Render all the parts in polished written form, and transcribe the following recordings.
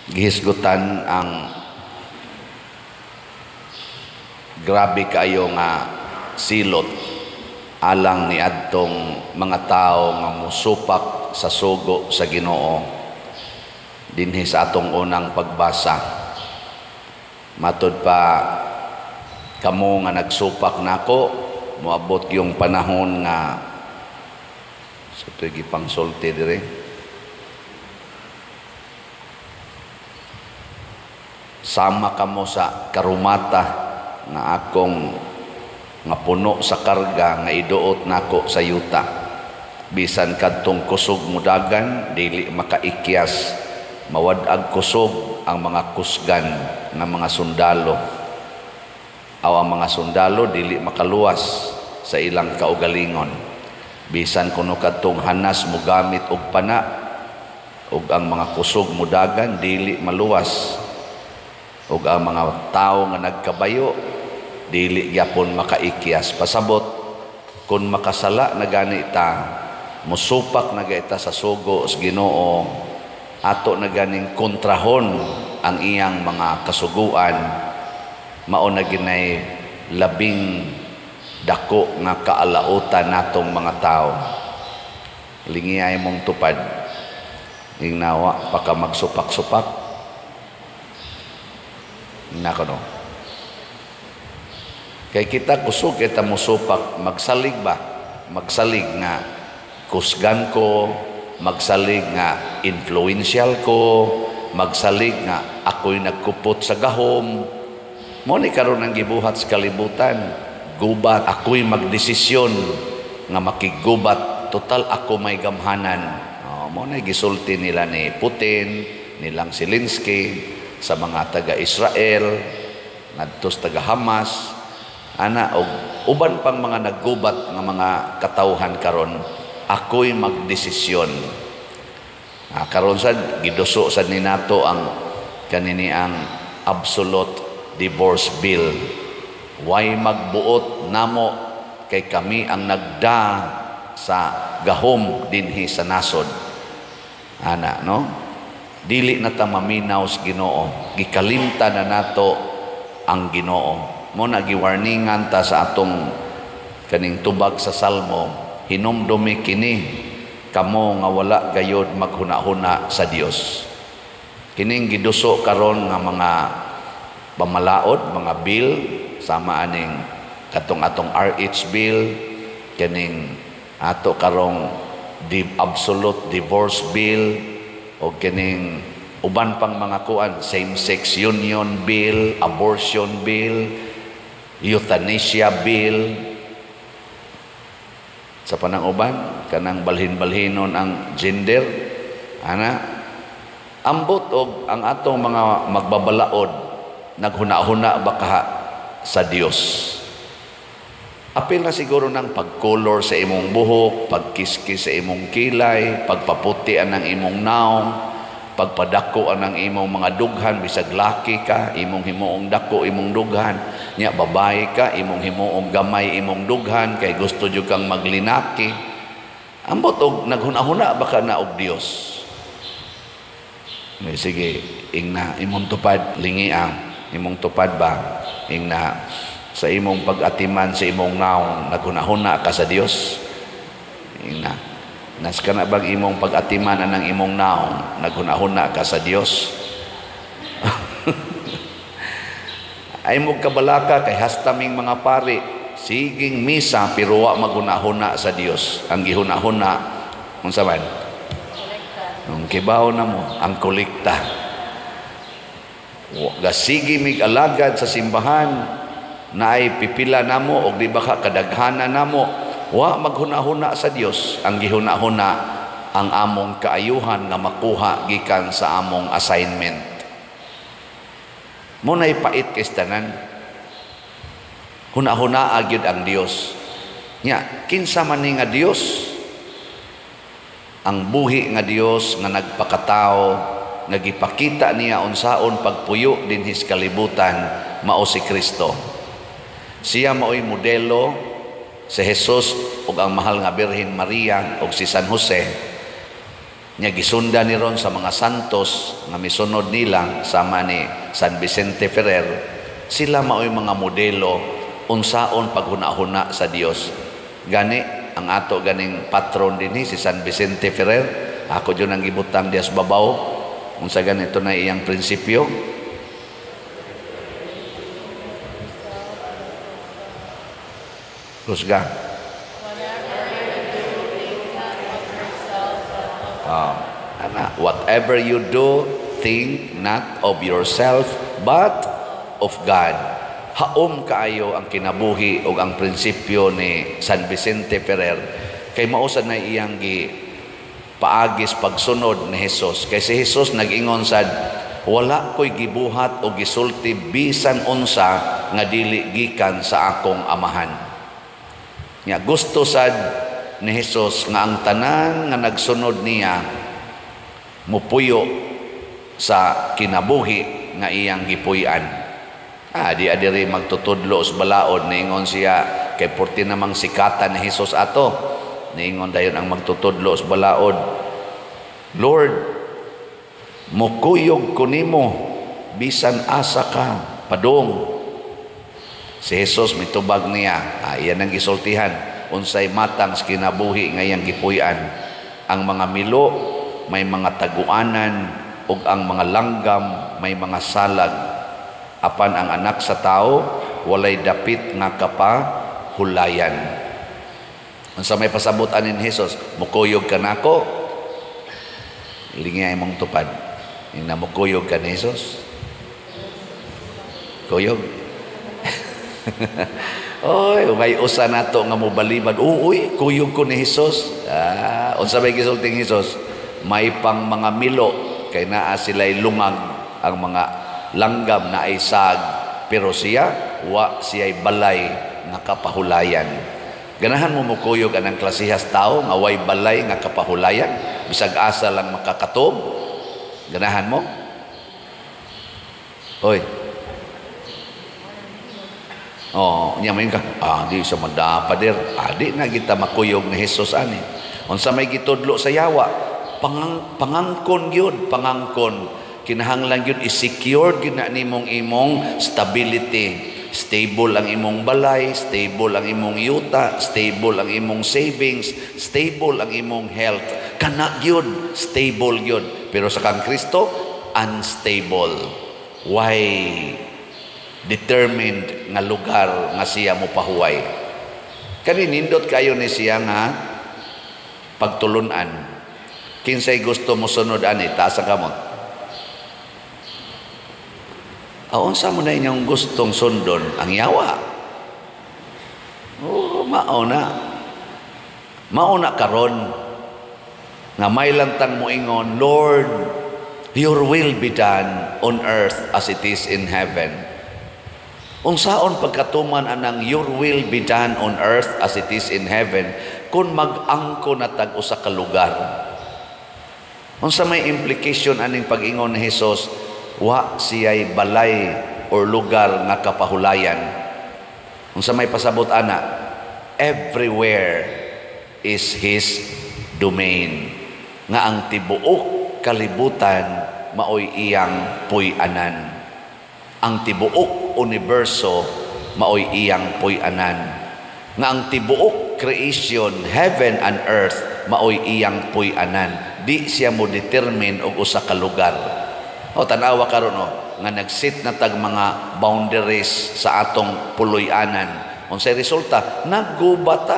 gihisgutan ang grabe kayo nga silot alang ni adtong mga tao nga musupak sa sugo sa Ginoo dinhi sa atong unang pagbasa. Matud pa kamo nga nagsupak nako, moabot yung panahon nga sa tuig pangsulti dire. Sama kamo sa karumata nga akong nga puno sa karga nga iduot nako sa yuta. Bisan kadtong kusog mudagan dili makaikyas, mawad-ag kusog ang mga kusgan nga mga sundalo. Aw ang mga sundalo dili makaluwas sa ilang kaugalingon. Bisan kuno kadtong hanas mogamit og pana, ug ang mga kusog mudagan dili maluwas. Ug ang mga tao nga nagkabayo dili gyapon makaikyas. Pasabot kun makasala na gani ta, musupak na gaita sa sugo sa Ginoo, ato na ganing kontrahon ang iyang mga kasuguan, mao na ginay labing dako nga kaalautan natong mga tao. Lingiyay mong tupad ing nawa paka magsupak-supak nako no. Kay kita kusog kita musupak, magsalig ba? Magsalig nga kusgan ko, magsalig nga influential ko, magsalig nga ako'y nagkupot sa gahom. Mo ni karon ang gibuhat sa kalibutan, gubat ako'y magdesisyon nga makigubat, total ako may gamhanan. Mo na gisulti nila ni Putin, nilang Zelensky sa mga taga-Israel, ngadto sa taga-Hamas, ana og uban pang mga naggubat nga mga katawhan karon, ako'y magdesisyon. Karon sad giduso sad ni nato ang kanini ang absolute divorce bill. Way magbuot namo kay kami ang nagda sa gahom dinhi sa nasod. Ana no? Dili na ta maminaw sa Ginoo, gikalimta na nato ang Ginoo. Mo na giwarningan ta sa atong kaning tubag sa Salmo, hinumdumi kini kamo nga wala gayod maghuna-huna sa Dios. Kining giduso karon nga mga pamalaod, mga bill, sama aning katong atong RH bill, kining ato karong absolute divorce bill, o kining uban pang mga kuan, same-sex union bill, abortion bill, euthanasia bill. Sa panang uban kanang balhin-balhinon ang gender, ana ambot og ang atong mga magbabalaod naghuna-huna baka sa Dios. Apil na siguro ng pagkolor sa imong buhok, pagkiskis sa imong kilay, pagpaputian ng imong naong, pagpadakoan ng imong mga dughan, bisag laki ka, imong himuong dako, imong dughan, nya babae ka, imong himuong gamay, imong dughan, kay gusto jud kang maglinaki. Ambot og naghuna-huna baka na og Dios. Sige, ingna imong tupad, lingi ang imong tupad ba? Ingna sa imong pag-atiman sa imong naong, naghuna-huna ka sa Dios. Ingna nas kana bang imong pag-atiman anang imong naong, naghuna-huna ka sa Dios. Ay mo kabalaka kay hastaming mga pari, siging misa pero wa maghuna-huna sa Dios. Ang gihuna-huna unsa man? Ang kibaw na mo ang kolekta. Gasigi mig alagad sa simbahan, naay pipila namo og di ba ka kadaghana namo, wa maghuna-huna sa Dios. Ang gihuna-huna ang among kaayuhan nga makuha gikan sa among assignment. Mo nay pait kay tanan. Huna-huna gyud ang Dios. Nya kinsa man ni nga Dios? Ang buhi nga Dios nga nagpakatao, nga gipakita niya unsaon pagpuyo dinhi sa kalibutan, mao si Kristo. Siya mao'y modelo, si Jesus ug ang mahal nga Birhen Maria ug si San Jose. Nya gisunda ni ron sa mga santos nga misunod nila sama ni San Vicente Ferrer, sila mao'y mga modelo unsaon paghuna-huna sa Dios. Gani ang ato ganing patron dinhi si San Vicente Ferrer, ako jud ang gibutang dias babaw unsa ganito na iyang prinsipyo. Kusga. Whatever you do, think not of yourself, but of God. Haom kaayo ang kinabuhi o ang prinsipyo ni San Vicente Ferrer. Kay mausad na iyang paagis pagsunod ni Jesus. Kay si Jesus nag-ingon sad, wala ko'y gibuhat o gisulti bisan unsa nga dili gikan sa akong amahan. Nya gusto sad ni Jesus nga ang tanan nga nagsunod niya mupuyo sa kinabuhi nga iyang gipuy-an. Di adiri magtutudlo sa balaod, niingon siya kay porti namang sikatan ni Jesus ato. Niingon dayon ang magtutudlo sa balaod, Lord, mukuyog ko nimo bisan asa ka padung. Si Jesus mitubag niya, iyan ang gisultihan, unsay matang sa kinabuhi nga iyang gipuy-an. Ang mga milo may mga taguanan ug ang mga langgam may mga salag. Apan ang anak sa tao walay dapit nga kapahulayan. Unsa may pasabutan ni Jesus, mukuyog ka nako. Lingay mong tupad. Ina mukuyog ka ni Jesus. Kuyog. Oy, may usa nato nga mobalibad. Uy, kuyog ko ni Jesus. Unsa may gisulting Jesus? May pang mga milo kay naa sila'y lungag, ang mga langgam na ay sag, pero siya'y balay nga kapahulayan. Ganahan mo mukuyog anang klasihas tao nga way balay nga kapahulayan, bisag asa lang makakatob. Ganahan mo? Oy. Nya mayon ka. Di sa madapader. Di na kita makuyog ni Jesus ani. Unsa may gitudlo sa yawa, pangangkon gyud, pangangkon. Kinahanglan yun i-secure gyud na nimong imong stability. Stable ang imong balay, stable ang imong yuta, stable ang imong savings, stable ang imong health. Kana gyud, stable gyud. Pero sa kang Kristo, unstable. Why? Determined nga lugar nga siya mo pahuway. Kani nindot kayo ni siya nga pagtulunan. Kinsay gusto mo sunod ani, taas ang kamot. Unsa mo na inyong gustong sundon? Ang yawa. Mauna karon nga may lantang mo ingon, Lord, your will be done on earth as it is in heaven. Unsaon pagkatuman anang your will be done on earth as it is in heaven kung mag-angko na tag-usa ka lugar. Unsa may implication aning pag-ingon ni Jesus, wa siya'y balay or lugar nga kapahulayan. Unsa may pasabot ana, everywhere is His domain. Nga ang tibuok kalibutan maoy iyang puy-anan. Ang tibuok universo maoy iyang puy-anan. Nga ang tibuok creation, heaven and earth maoy iyang puy-anan. Di siya mo determine og usa ka lugar. Tanawa karon nga nagsit na tag mga boundaries sa atong puloy-anan. Unsay resulta? Naggubat.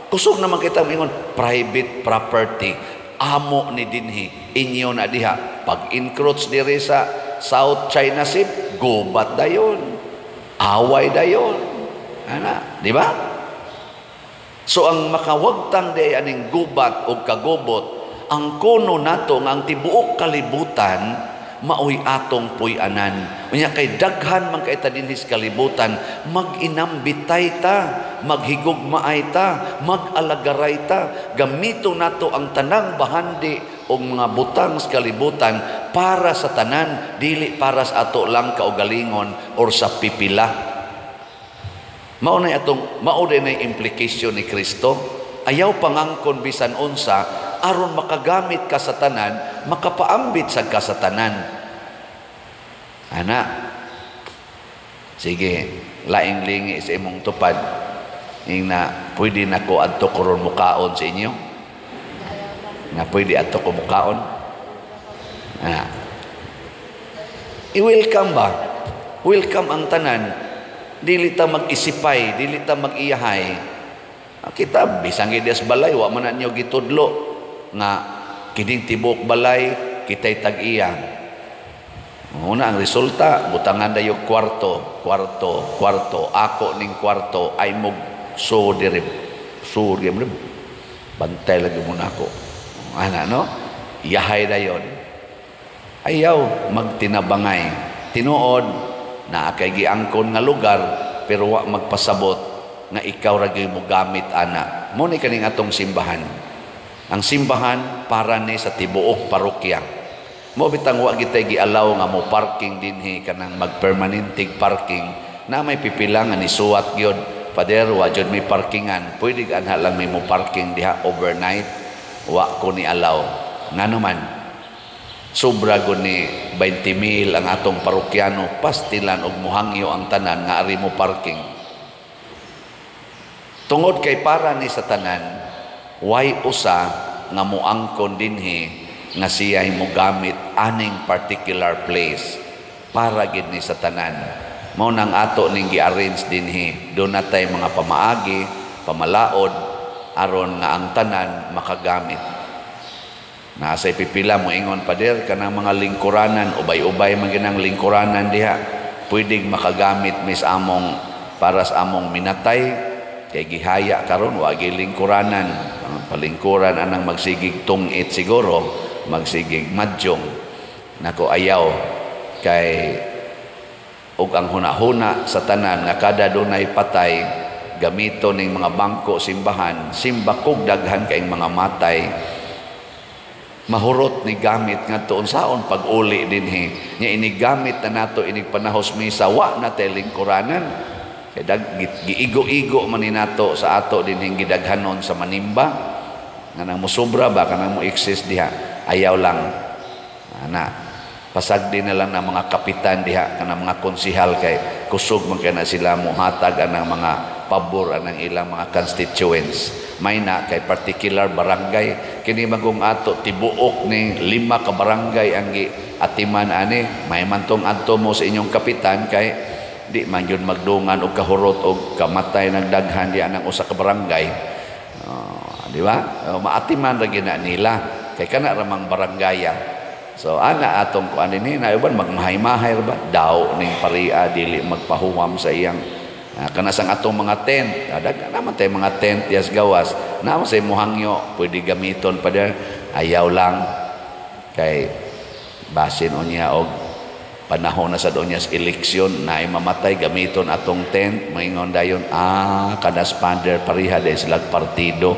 Kusog naman kita mingon private property. Amo ni dinhi, inyo na diha. Pag encroach diri sa South China Sea, gubat dayon. Away dayon. Di ba? So ang makawagtang di aning gubat o kagubot, ang kuno nato nga ang tibuok kalibutan maoy atong puy-anan. Unya kay daghan man kay ta dinhi sa kalibutan, mag-inambitay ta, maghigugmaay ta, mag-alagaray ta, gamito nato ang tanang bahandi o mga butang sa kalibutan para sa tanan, dili para sa ato lang kaugalingon or sa pipila. Mao na implication ni Kristo. Ayaw pangangkon bisan unsa, aron makagamit ka sa tanan, makapaambit sa kasatanan. Ana, sige, laing lingi sa imong tupad, na pwede na ko adto karon mukaon sa inyo? Na pwede adto ko mukaon? I-welcome ba? Welcome ang tanan. Dili ta mag-isipay, dili ta mag-iyahay. Kita bisang gides balay, wa man ninyo gitudlo nga kining tibok balay kitay tag-iya. Una ang resulta, butangan dayo kwarto. Ako ning kwarto ay mog sudirib. Bantay lagi muna ako. Ana no? Yahay dayon. Ayaw magtinabangay. Tinuod na kay giangkon nga lugar pero wa magpasabot nga ikaw ra gyud mo gamit ana. Mo ni kaning atong simbahan. Ang simbahan para ni sa tibuok parokya. Mo bitang wa gitay gialaw nga mo parking dinhi kanang magpermanenting parking na may pipila nga ni suwat gyud. Pader wa jud may parkingan. Pwede anha lang may mo parking diha overnight. Wa ko ni alaw. Ngano man sobra gud ni 20,000 ang atong parokyano pastilan og muhangyo ang tanan nga ari mo parking. Tungod kay para ni sa tanan, way usa nga moangkon dinhi nga siya'y mo gamit aning particular place para gid ni sa tanan. Mao nang ato ning gi-arrange dinhi. Doon natay mga pamaagi, pamalaod aron nga ang tanan makagamit. Nasa pipila mo ingon pader kanang mga lingkuranan, ubay-ubay man ginang lingkuranan diha. Pwedeng makagamit mis among para sa among minatay kay gihaya karon wa gi lingkuranan. Ang palingkuran anang magsigig tungit siguro, magsigig madyong. Nako ayaw kay ug ang hunahuna sa tanan nga kada dunay patay gamito ning mga bangko simbahan, simba kog daghan kay mga matay. Mahurot ni gamit nga tuon saon pag-uli dinhi nya inigamit na nato inig panahos misa wa na tay lingkuranan kay giigo-igo man ni nato sa ato dinhi gidaghanon sa manimba nga nang mosobra ba kanang mo excess diha. Ayaw lang ana pasagdi na lang ng mga kapitan diha kanang mga konsihal kay kusog man kay na sila mohatag anang mga pabor anang ilang mga constituents. May na kay particular barangay kini magong ato tibuok ning 5 ka barangay ang giatiman ani may mantong adto mo sa inyong kapitan kay di man yun magdungan og kahurot og kamatay ng daghan di anang usa ka barangay. Di ba? Maatiman ra gina nila kay kana ramang barangaya. So ana atong kuan ini na uban magmahay-mahay ba daw ning paria dili magpahuwam sa iyang kana sang atong mga tent, dagan naman tayo mga tent yas gawas, naman sa muhangyo, pwede gamiton pa der, ayaw lang, kay basin o niya og panahon na sa doon niya sa eleksyon, na ay mamatay gamiton atong tent, maingon dayon, kanas pander pariha dahil silang partido,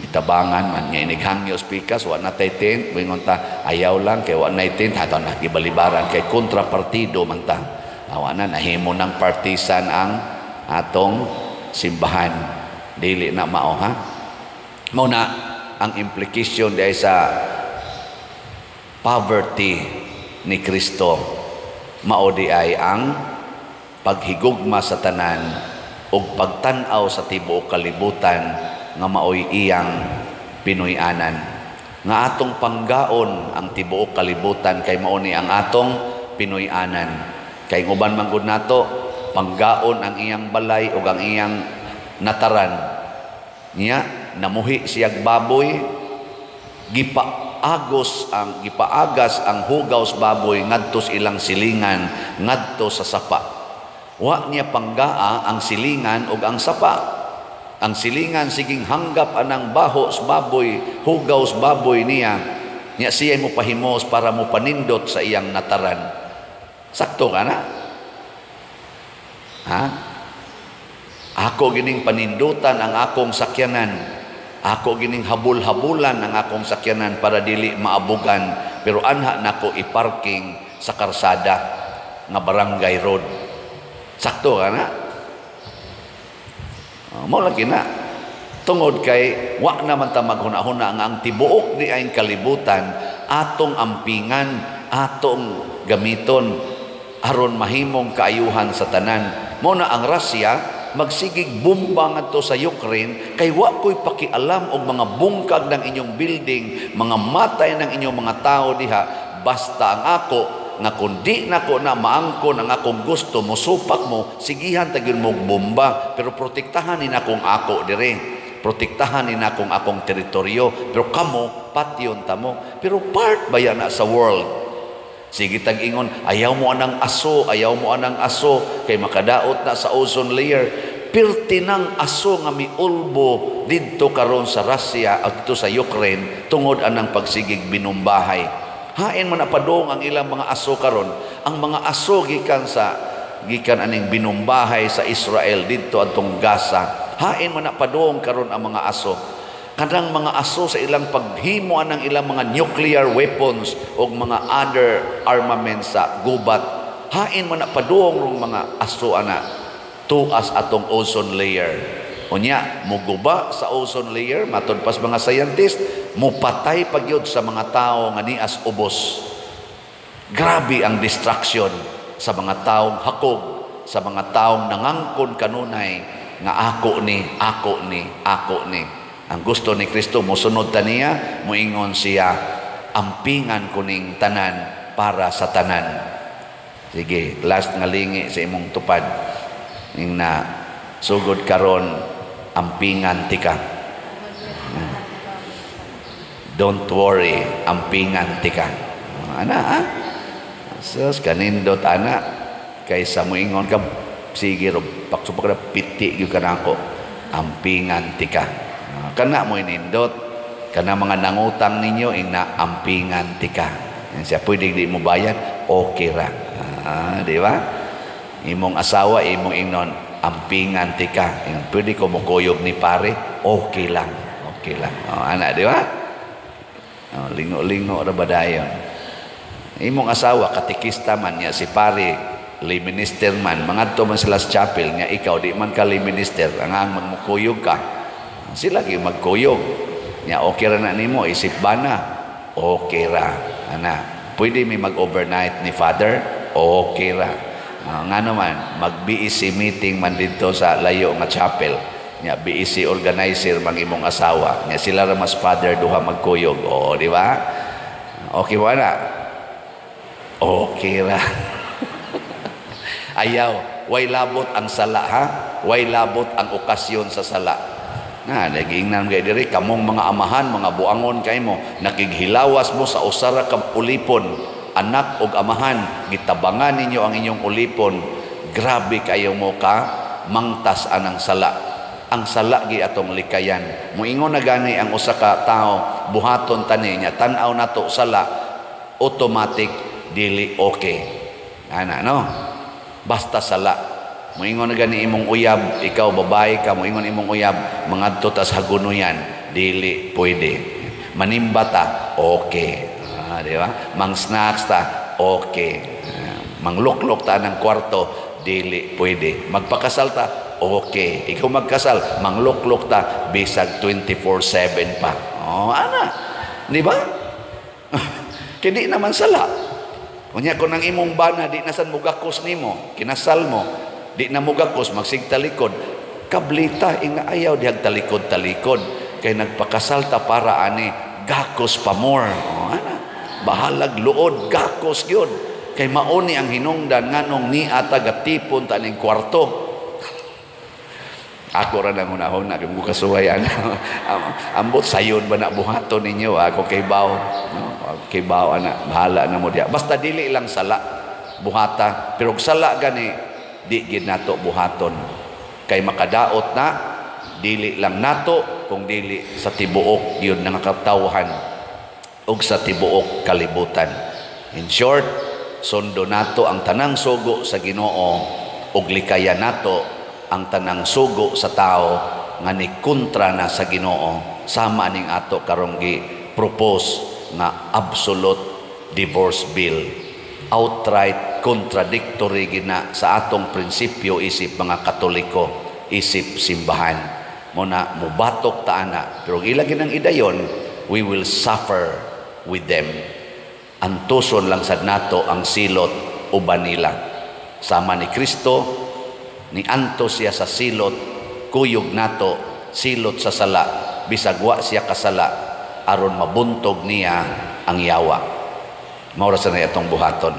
itabangan man, nga inighangyo spikas, wa na tayo tent, maingon ta, ayaw lang, kay wa na tent, hato na gibalibaran, kay kontrapartido man ta. Awana nahimo ng partisan ang atong simbahan. Dili na mao ha. Mao na ang implication diay sa poverty ni Kristo. Mao di ay ang paghigugma sa tanan ug pagtan-aw sa tibuok kalibutan nga maoy iyang pinuy-anan. Nga atong panggaon ang tibuok kalibutan kay mao ni ang atong pinuy-anan. Kay nguban man gud nato panggaon ang iyang balay ug ang iyang nataran niya namuhi siyag baboy gipaagas ang hugaw sa baboy ngadto sa ilang silingan ngadto sa sapa. Wa niya panggaa ang silingan ug ang sapa. Ang silingan siging hanggap anang baho sa baboy, hugaw sa baboy niya siya mo pahimos para mo panindot sa iyang nataran. Sakto ka na? Ha? Ako gining panindutan ang akong sakyanan. Ako gining habul-habulan ang akong sakyanan para dili maabugan. Pero anha nako iparking sa karsada nga barangay road. Sakto ka na? Mo lagi na. Tungod kay wa naman ta maghuna-huna nga ang tibuok di ay kalibutan atong ampingan, atong gamiton aron mahimong kaayuhan sa tanan. Mao na ang Russia magsigig bomba ngadto sa Ukraine kay wa ko'y pakialam og mga bungkag ng inyong building, mga matay ng inyong mga tao diha, basta ang ako nga kundi nako na maangkon ang akong gusto mosupak mo, sigihan tagyon mo bomba, pero protektahan ni nakong ako dire, protektahan ni nakong akong teritoryo, pero kamo patyon ta mo, pero part ba yan na sa world? Sige tag-ingon, ayaw mo anang aso, ayaw mo anang aso, kay makadaot na sa ozone layer. Pirti ng aso nga miulbo dito karon sa Russia at dito sa Ukraine tungod anang pagsigig binumbahay. Hain man napadong ang ilang mga aso karon, ang mga aso gikan aning binumbahay sa Israel dito atong Gaza. Hain man napadong karon ang mga aso. Kanang mga aso sa ilang paghimo ng ilang mga nuclear weapons o mga other armaments sa gubat. Hain man napadong rong mga aso ana tuas atong ozone layer. Unya, muguba sa ozone layer, matod pas mga scientist, mupatay pagyod sa mga tao nga nias ubos. Grabe ang distraction sa mga taong hakog, sa mga taong nangangkon kanunay nga ako ni, ako ni, ako ni. Ang gusto ni Kristo, musunod ta niya, muingon siya, ampingan kuning tanan para sa tanan. Sige, last nga lingi sa imong tupad. Ning na sugod karon, ampingan tika. Don't worry, ampingan tika. Ana, ha? Sus, kanindot, ana. Kaysa muingon ka, sige, paksupak na piti yung kanako. Ampingan tika. Kana mo inindot, kana mga nangutang ninyo, ina ampingan tika. Yan siya, pwede di mo bayad, okay ra. Di ba? Imong asawa, imong ingnon, ampingan tika. Pwede ko mukuyog ni pare, okay lang. Okay lang. Anak, di ba? Lingo-lingo ra ba dayon? Imong asawa, katikista man niya, si pare, lay minister man, mangadto man sila sa chapel, nga ikaw, di man ka lay minister, ang magmukuyog ka. Sila kayo magkuyog. Nya okay ra na nimo, isip ba na? Okay ra. Ana, pwede may mag-overnight ni Father? Okay ra. Nga naman, mag-BEC meeting man dito sa layo nga chapel. Nya BEC organizer mang imong asawa. Nya sila ra mas Father duha magkuyog. O, di ba? Okay ba na? Okay ra. Ayaw, way labot ang sala ha? Way labot ang okasyon sa sala. Nagingnan kay diri kamong mga amahan, mga buangon kay mo, nakighilawas mo sa usara ka ulipon, anak og amahan, gitabangan ninyo ang inyong ulipon. Grabe kayo mo ka mangtas anang sala. Ang sala gi atong likayan. Muingon na gani ang usa ka tawo, buhaton tani niya, tan-aw nato sala, automatic dili okay. Ana no? Basta sala. Moingon na gani imong uyab, ikaw babae ka, moingon imong uyab, mangadto tas hagunuyan, dili pwede. Manimba ta, okay. Di ba? Mang snacks ta, okay. Mangluklok ta ng kwarto, dili pwede. Magpakasal ta, okay. Ikaw magkasal, mangluklok ta, bisag 24/7 pa. Ana. Di ba? Kaya di naman sala. Kunya kung nang imong bana, di nasan mo gakos nimo, kinasal mo, di na mo gakos, magsigtalikod. Kablita, inaayaw dihag talikod-talikod. Kay nagpakasal ta para ani, gakos pa more. Ana, bahalag luod, gakos yun. Kay mauni ang hinungdan, nganong ni atagatipon ta ning kwarto. Ako ra nang unahon na, kung kasuwayan. Ambot sayon ba na buhaton ninyo, ako kay baw. Kay baw, ana, bahala na mo diya. Basta dili lang sala, buhata. Pero sala gani, di gid nato buhaton kay makadaot na dili lang nato kung dili sa tibuok yun nangakatawhan ug sa tibuok kalibutan. In short, sundo nato ang tanang sugo sa Ginoo ug likaya nato ang tanang sugo sa tao nga ni kontra na sa Ginoo, sama ning ato karong gi propose nga absolute divorce bill. Outright contradictory gina sa atong prinsipyo isip mga Katoliko, isip simbahan. mo na mubatok ta ana, pero ilagi ng idayon, we will suffer with them. Antuson lang sad nato ang silot uban nila. Sama ni Kristo, ni antos siya sa silot, kuyog nato silot sa sala, bisag wa siya kasala, aron mabuntog niya ang yawa. Maura sa na itong buhaton.